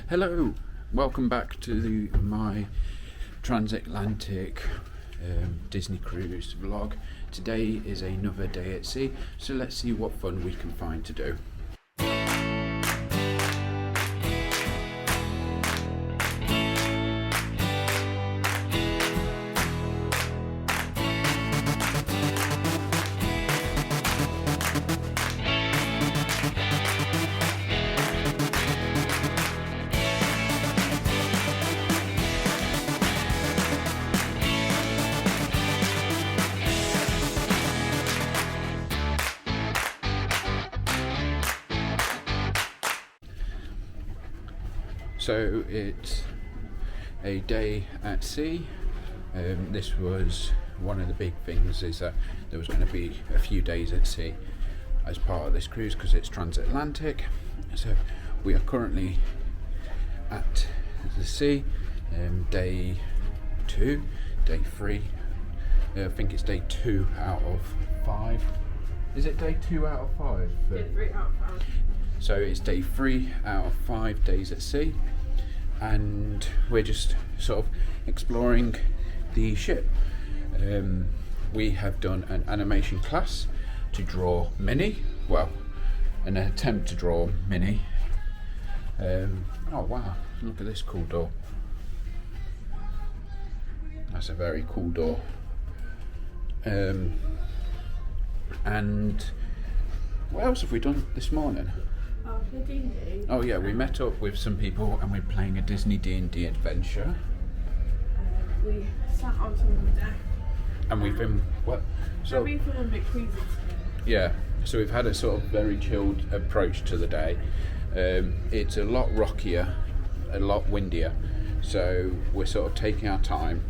Hello, welcome back to my transatlantic Disney cruise vlog. Today is another day at sea, so let's see what fun we can find to do. So it's a day at sea. This was one of the big things, is that there was going to be a few days at sea as part of this cruise because it's transatlantic. So we are currently at the sea, day 2, day 3. I think it's day 2 out of 5. Is it day 2 out of 5? Yeah, 3 out of 5. So it's day 3 out of 5 days at sea, and we're just sort of exploring the ship. We have done an animation class to draw Minnie, well, an attempt to draw Minnie. Oh wow, look at this cool door. That's a very cool door. And what else have we done this morning? Oh, the D&D. Oh yeah, we met up with some people and we're playing a Disney D&D adventure. We sat on some of the deck. And we've been, what? So we've been a bit queasy today. yeah, so we've had a sort of very chilled approach to the day. It's a lot rockier, a lot windier, so we're sort of taking our time.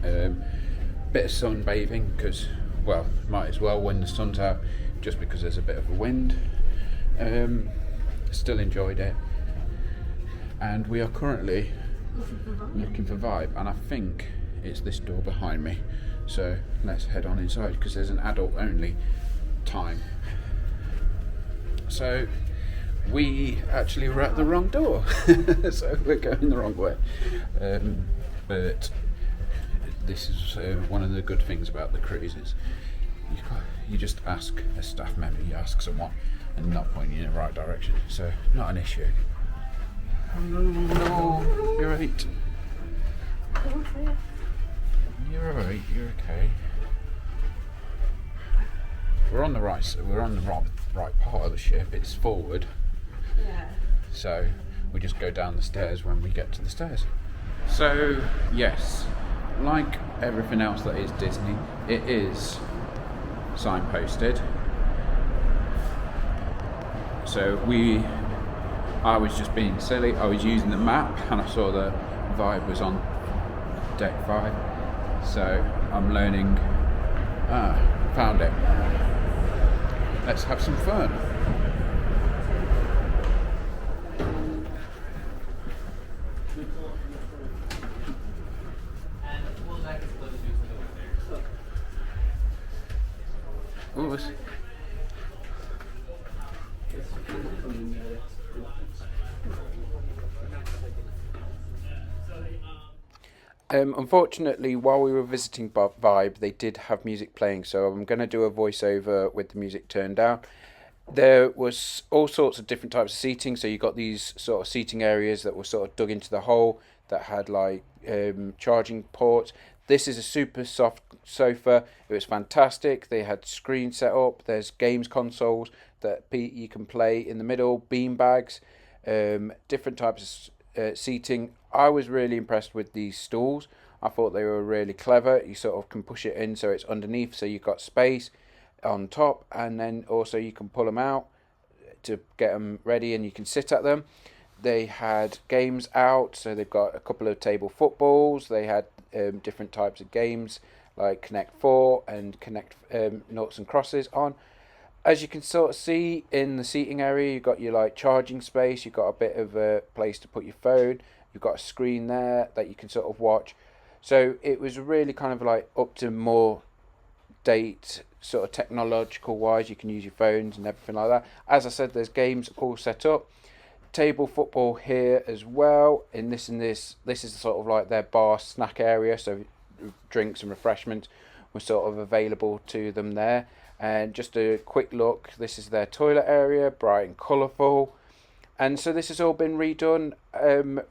Bit of sunbathing because, well, might as well when the sun's out, just because there's a bit of a wind. Still enjoyed it, and we are currently looking for Vibe, and I think it's this door behind me, so let's head on inside because there's an adult only time. So we actually were at the wrong door, so we're going the wrong way, but this is one of the good things about the cruises. You just ask a staff member, you ask someone, and not pointing in the right direction, so not an issue. Oh no, you're right. You're alright, you're okay. We're on the right part of the ship, it's forward. Yeah. So we just go down the stairs when we get to the stairs. So yes, like everything else that is Disney, it is signposted. So I was just being silly, I was using the map and I saw the Vibe was on deck 5, so I'm learning. Found it. Let's have some fun. Ooh, unfortunately, while we were visiting Vibe, they did have music playing, so I'm going to do a voiceover with the music turned down. There was all sorts of different types of seating, so you got these sort of seating areas that were sort of dug into the hole that had like charging ports. This is a super soft sofa. It was fantastic. They had screens set up. There's games consoles that you can play in the middle, bean bags, different types of seating. I was really impressed with these stools. I thought they were really clever. You sort of can push it in so it's underneath, so you've got space on top, and then also you can pull them out to get them ready and you can sit at them. They had games out, so they've got a couple of table footballs. They had different types of games like Connect 4 and Connect Noughts and Crosses on. As you can sort of see in the seating area, you've got your like charging space, you've got a bit of a place to put your phone, you've got a screen there that you can sort of watch. So it was really kind of like up to more date, sort of technological wise. You can use your phones and everything like that. As I said, there's games all set up. table football here as well. This is sort of like their bar snack area, so drinks and refreshments were sort of available to them there. And just a quick look, this is their toilet area, bright and colourful. And so this has all been redone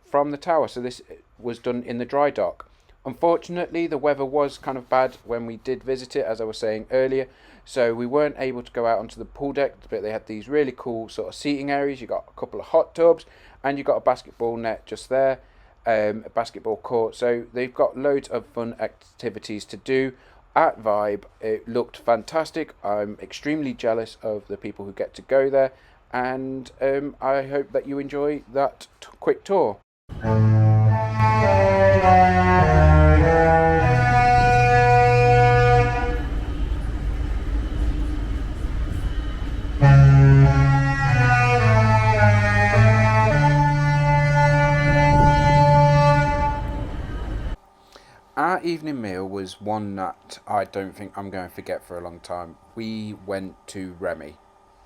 from the tower. So this was done in the dry dock. Unfortunately, the weather was kind of bad when we did visit it, as I was saying earlier. So we weren't able to go out onto the pool deck, but they had these really cool sort of seating areas. You got a couple of hot tubs, and you got a basketball net just there, a basketball court. So they've got loads of fun activities to do at Vibe. It looked fantastic. I'm extremely jealous of the people who get to go there, and I hope that you enjoy that quick tour. Our evening meal was one that I don't think I'm going to forget for a long time. We went to Remy.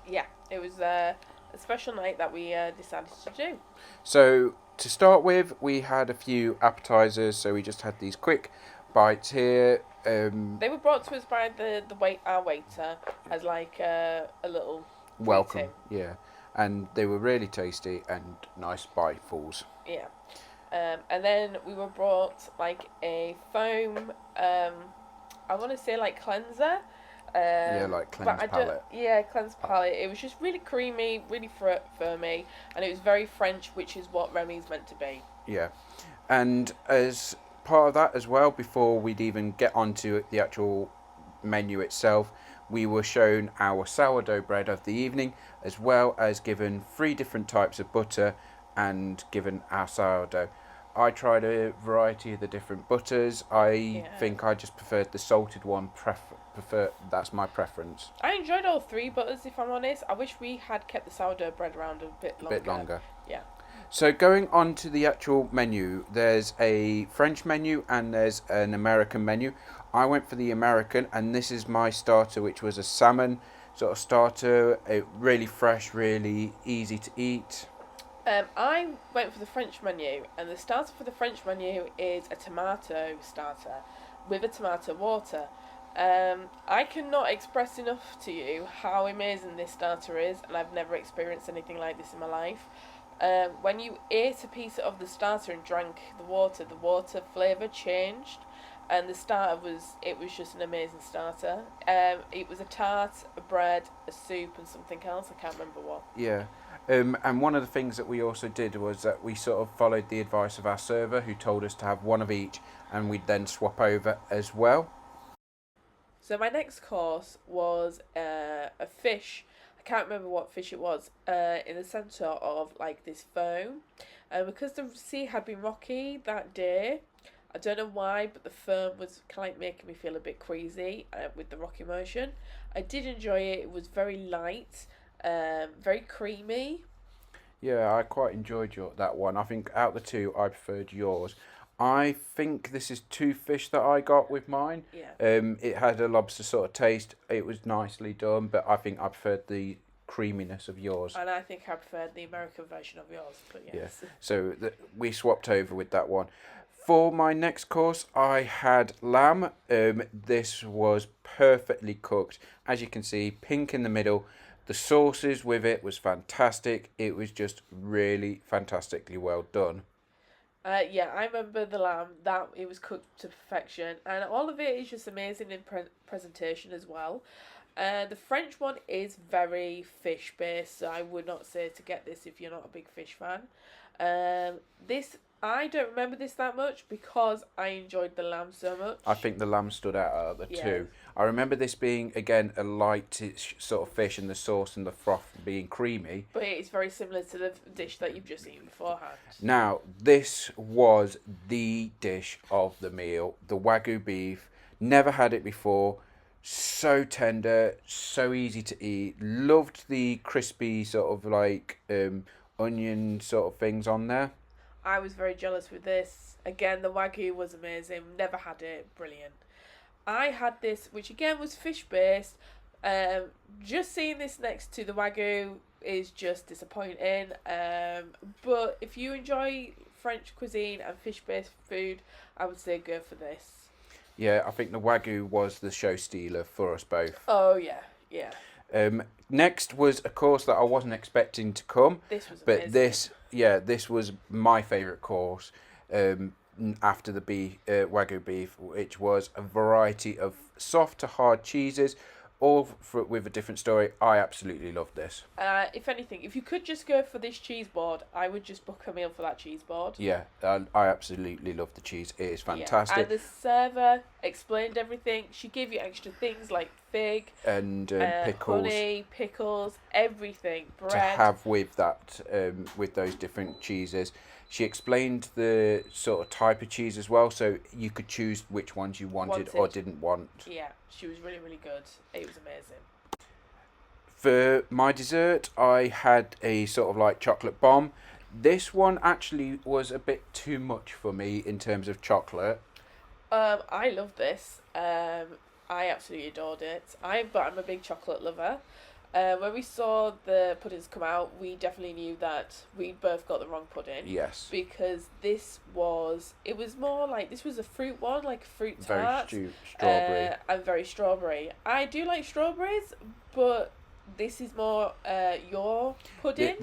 Yeah, it was a special night that we decided to do. So to start with, we had a few appetizers. So we just had these quick bites here. They were brought to us by our waiter as like a little welcome. Yeah, and they were really tasty and nice bitefuls. Yeah. And then we were brought like a foam, I want to say like cleanser. Like cleanse palette. Yeah, cleanse palette. It was just really creamy, really firmy, and it was very French, which is what Remy's meant to be. Yeah, and as part of that as well, before we'd even get onto the actual menu itself, we were shown our sourdough bread of the evening, as well as given 3 different types of butter and given our sourdough. I tried a variety of the different butters. I think I just preferred the salted one. That's my preference. I enjoyed all 3 butters, if I'm honest. I wish we had kept the sourdough bread around a bit longer. Yeah. So going on to the actual menu, there's a French menu and there's an American menu. I went for the American, and this is my starter, which was a salmon sort of starter. Really fresh, really easy to eat. I went for the French menu, and the starter for the French menu is a tomato starter with a tomato water. I cannot express enough to you how amazing this starter is, and I've never experienced anything like this in my life. When you ate a piece of the starter and drank the water flavour changed, and the starter was just an amazing starter. It was a tart, a bread, a soup, and something else. I can't remember what. Yeah. And one of the things that we also did was that we sort of followed the advice of our server, who told us to have one of each, and we'd then swap over as well. So my next course was a fish. I can't remember what fish it was. In the centre of like this foam, and because the sea had been rocky that day, I don't know why, but the foam was kind of like making me feel a bit queasy with the rocky motion. I did enjoy it. It was very light. Very creamy. Yeah, I quite enjoyed that one. I think out of the 2, I preferred yours. I think this is 2 fish that I got with mine. Yeah. It had a lobster sort of taste. It was nicely done, but I think I preferred the creaminess of yours. And I think I preferred the American version of yours. But yes. Yeah. So we swapped over with that one. For my next course, I had lamb. This was perfectly cooked. As you can see, pink in the middle. The sauces with it was fantastic. It was just really fantastically well done. Yeah, I remember the lamb, that it was cooked to perfection, and all of it is just amazing in presentation as well. The French one is very fish based, so I would not say to get this if you're not a big fish fan. I don't remember this that much because I enjoyed the lamb so much. I think the lamb stood out of the 2. I remember this being, again, a light sort of fish, and the sauce and the froth being creamy. But it's very similar to the dish that you've just eaten beforehand. Now, this was the dish of the meal. The Wagyu beef. Never had it before. So tender, so easy to eat. Loved the crispy sort of like onion sort of things on there. I was very jealous with this. Again, the Wagyu was amazing. Never had it. Brilliant. I had this, which again was fish based. Just seeing this next to the Wagyu, is just disappointing. But if you enjoy French cuisine and fish-based food, I would say go for this. Yeah, I think the Wagyu was the show stealer for us both. Oh yeah, yeah. Next was a course that I wasn't expecting to come, This was but amazing. this was my favourite course. After the Wagyu beef, which was a variety of soft to hard cheeses, all with a different story. I absolutely loved this. If anything, if you could just go for this cheese board, I would just book a meal for that cheese board. Yeah, I absolutely love the cheese. It is fantastic. Yeah. And the server explained everything. She gave you extra things like fig and pickles, honey, pickles, everything, bread to have with that, with those different cheeses. She explained the sort of type of cheese as well, so you could choose which ones you wanted or didn't want. Yeah, she was really, really good. It was amazing. For my dessert, I had a sort of like chocolate bomb. This one actually was a bit too much for me in terms of chocolate. I love this. I absolutely adored it. But I'm a big chocolate lover. When we saw the puddings come out, we definitely knew that we both got the wrong pudding. Yes. Because this was more like, this was a fruit one, like a fruit tart. Very strawberry. And very strawberry. I do like strawberries, but this is more your pudding.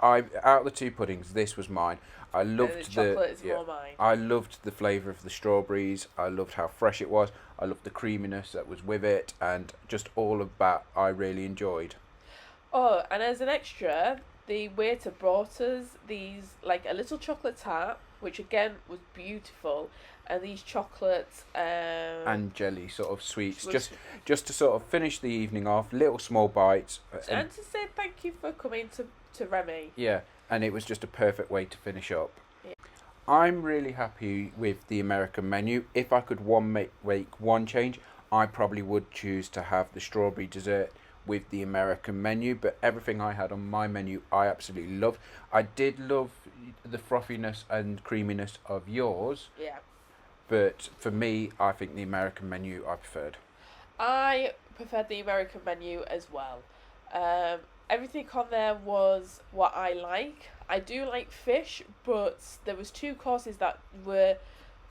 Out of the two puddings, this was mine. I loved the chocolate is more mine. I loved the flavour of the strawberries. I loved how fresh it was. I loved the creaminess that was with it, and just all of that I really enjoyed. Oh, and as an extra, the waiter brought us these, like a little chocolate tart, which again was beautiful, and these chocolates and jelly sort of sweets, just to sort of finish the evening off, little small bites, and to say thank you for coming to Remy. Yeah, and it was just a perfect way to finish up. Yeah. I'm really happy with the American menu. If I could make one change, I probably would choose to have the strawberry dessert with the American menu, but everything I had on my menu I absolutely loved. I did love the frothiness and creaminess of yours. Yeah. But for me, I think the American menu I preferred. I preferred the American menu as well. Everything on there was what I like. I do like fish, but there was two courses that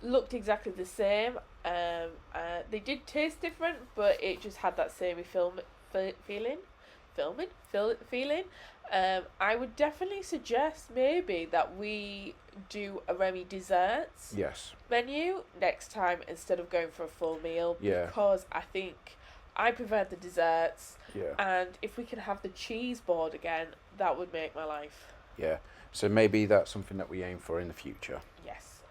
looked exactly the same. They did taste different, but it just had that samey feeling. I would definitely suggest maybe that we do a Remy desserts menu next time instead of going for a full meal, because I think I preferred the desserts, and if we can have the cheese board again, that would make my life. Yeah, so maybe that's something that we aim for in the future. Yes.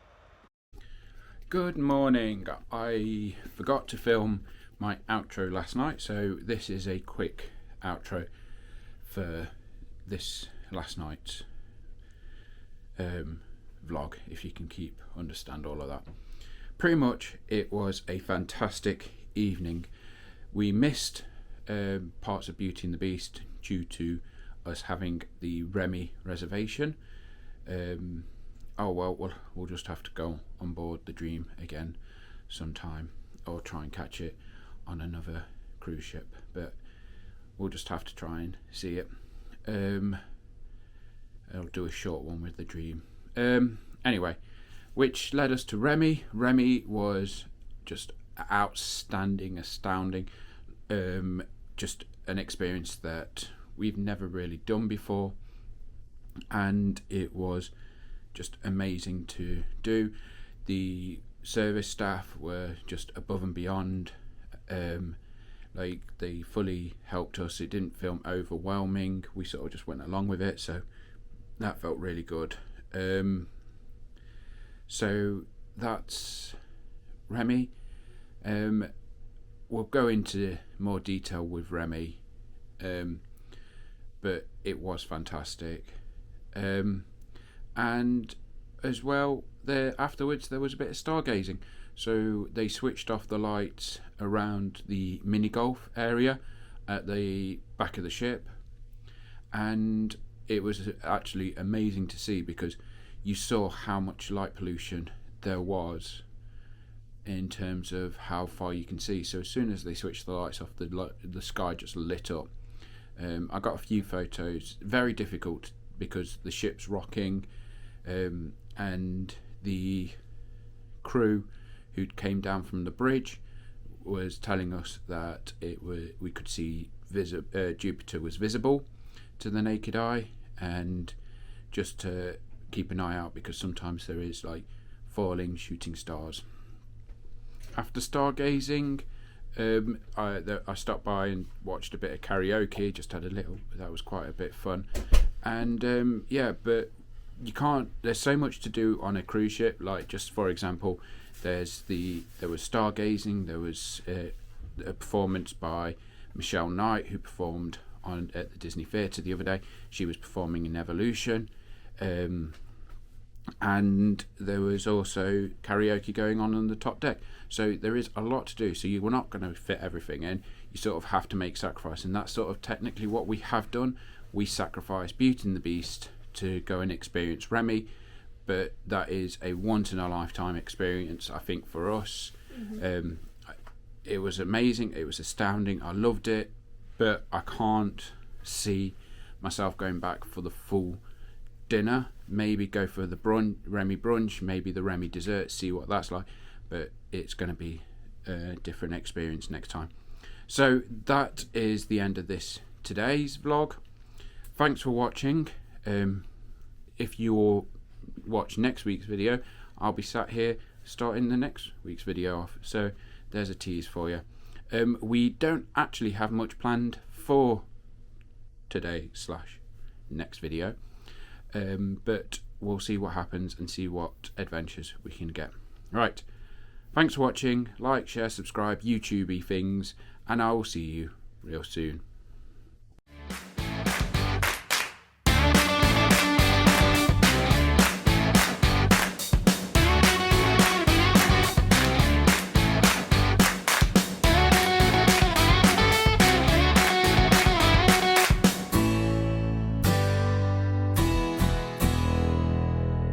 Good morning. I forgot to film my outro last night, so this is a quick outro for this last night's vlog, if you can understand all of that. Pretty much it was a fantastic evening. We missed parts of Beauty and the Beast due to us having the Remy reservation. We'll just have to go on board the Dream again sometime, or try and catch it on another cruise ship, but we'll just have to try and see it. I'll do a short one with the Dream. Anyway, which led us to Remy. Remy was just outstanding, astounding. Just an experience that we've never really done before, and it was just amazing to do. The service staff were just above and beyond. They fully helped us. It didn't feel overwhelming. We sort of just went along with it, so that felt really good. So that's Remy. We'll go into more detail with Remy, but it was fantastic. And as well, afterwards there was a bit of stargazing. So they switched off the lights around the mini golf area at the back of the ship, and it was actually amazing to see, because you saw how much light pollution there was in terms of how far you can see. So as soon as they switched the lights off, the sky just lit up, I got a few photos. Very difficult because the ship's rocking, and the crew who came down from the bridge was telling us that we could see Jupiter was visible to the naked eye, and just to keep an eye out because sometimes there is like falling shooting stars. After stargazing, I stopped by and watched a bit of karaoke. Just had a little. That was quite a bit fun, and yeah. But you can't. There's so much to do on a cruise ship. Like, just for example, there was stargazing. There was a performance by Michelle Knight, who performed at the Disney Theatre the other day. She was performing in Evolution. And there was also karaoke going on the top deck. So there is a lot to do. So you were not going to fit everything in. You sort of have to make sacrifice, and that's sort of technically what we have done. We sacrificed Beauty and the Beast to go and experience Remy, but that is a once in a lifetime experience, I think, for us. Mm-hmm. It was amazing. It was astounding. I loved it, but I can't see myself going back for the full dinner. Maybe go for the Remy brunch, maybe the Remy dessert, see what that's like, but it's going to be a different experience next time. So that is the end of today's vlog. Thanks for watching. If you watch next week's video, I'll be sat here starting the next week's video off, so there's a tease for you. We don't actually have much planned for today/next video. But we'll see what happens and see what adventures we can get. Right, thanks for watching. Like, share, subscribe, YouTubey things, and I will see you real soon.